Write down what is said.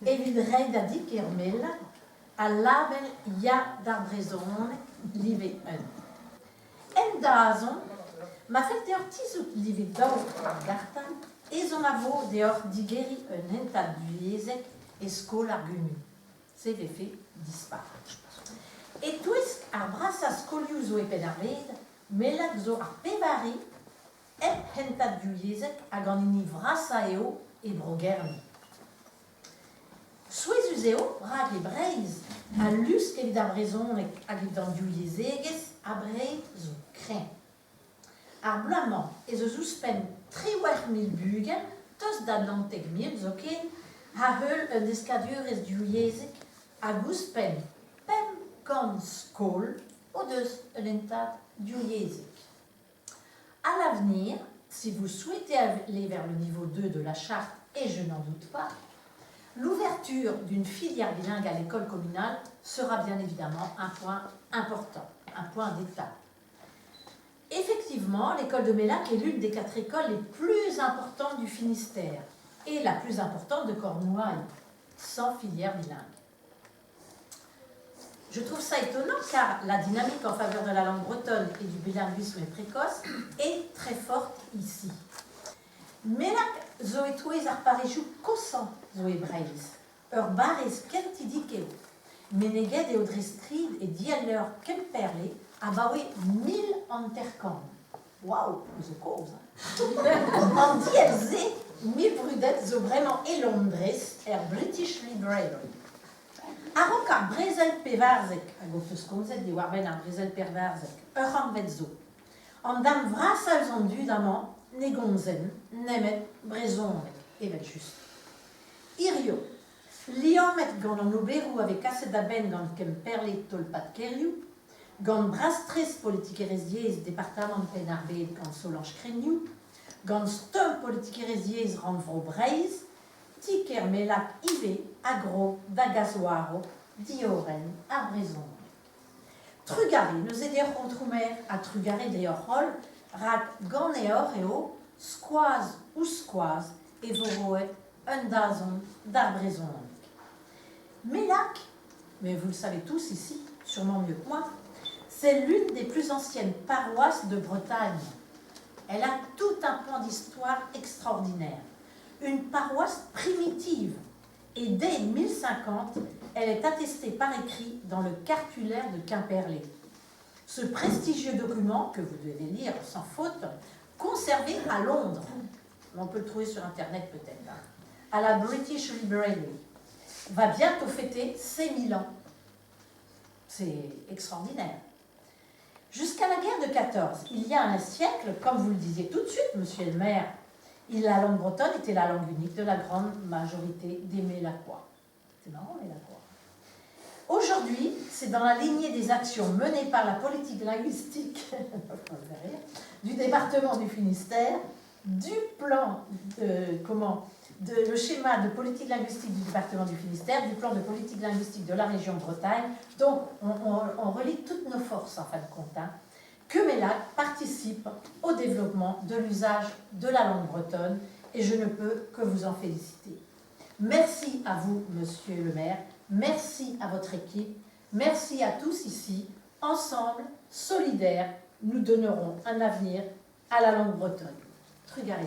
Evidrei da dikermel, a label ja d'arbrezone, live un. En dazon, ma fait de ortizut live d'or gartan, et on avo de or digeri un entat duiezek et skol argumu. C'est fait disparaître. Et tuisk ar brasa skoliu zo epenarved, melak zo ar pevari, entat duiezek hag an ini vrasa eo e brogerni. Suezuzeo, rag e breiz, a lusk evit ar brezon hag evit an duiezegez, a breiz zo kren. Ar blaman ez eus ouspen 3.000 bugen, tos da lanteg mil zo ken, ha heul un eskadiurez duiezek hag ouspen pem gant skol o deus un entat duiezek. À l'avenir, si vous souhaitez aller vers le niveau 2 de la charte, et je n'en doute pas, l'ouverture d'une filière bilingue à l'école communale sera bien évidemment un point important, un point d'étape. Effectivement, l'école de Mellac est l'une des 4 écoles les plus importantes du Finistère et la plus importante de Cornouailles, sans filière bilingue. Je trouve ça étonnant car la dynamique en faveur de la langue bretonne et du bilinguisme précoce est très forte ici. Mellac zo e touez ar parejou kosan zo e breiz, ur barez kentidikeo, meneget eo dre strid e dialleur kemperle a bawe 1000 anterkan. Waouh, zo koz, an dielze 1000 brudet zo bremañ e Londrez British Library. Arok ar brezel pevarzek, hag o teus komzet de warben ar brezel pevarzek, ur anvet zo. An dam vrasal zon dud amañ, ne gonzen, nemet brezonek, evet just. Irio, liomet gant an oberou ave kaset da ben gant kemperle tolpat kerioù, gant brastrez politikerez diez departament Penarved gant Solange Kreniou, gant stum politikerez diez rand vro breiz, tiker Mellac ive agro da gazoaro dioren a brezonek. Trugare, neus ed eo kontroumer a trugare deor rol, rag gant eor eo, skoaz ou skoaz, e voroet un dazon d'ar brezonek. Mellac, mais vous le savez tous ici, sûrement mieux que moi, c'est l'une des plus anciennes paroisses de Bretagne. Elle a tout un pan d'histoire extraordinaire. Une paroisse primitive. Et dès 1050, elle est attestée par écrit dans le cartulaire de Quimperlé. Ce prestigieux document, que vous devez lire sans faute, conservé à Londres, on peut le trouver sur Internet peut-être, hein, à la British Library, va bientôt fêter ses 1000 ans. C'est extraordinaire. Jusqu'à la guerre de 14, il y a un siècle, comme vous le disiez tout de suite, monsieur le maire, la langue bretonne était la langue unique de la grande majorité des Mélacois. C'est marrant, Mélacois. Aujourd'hui, c'est dans la lignée des actions menées par la politique linguistique du département du Finistère, du plan le schéma de politique linguistique du département du Finistère, du plan de politique linguistique de la région Bretagne. Donc, on relie toutes nos forces, en fin de compte, hein, que Mellac participe au développement de l'usage de la langue bretonne et je ne peux que vous en féliciter. Merci à vous, monsieur le maire, merci à votre équipe, merci à tous ici. Ensemble, solidaires, nous donnerons un avenir à la langue bretonne. Trugare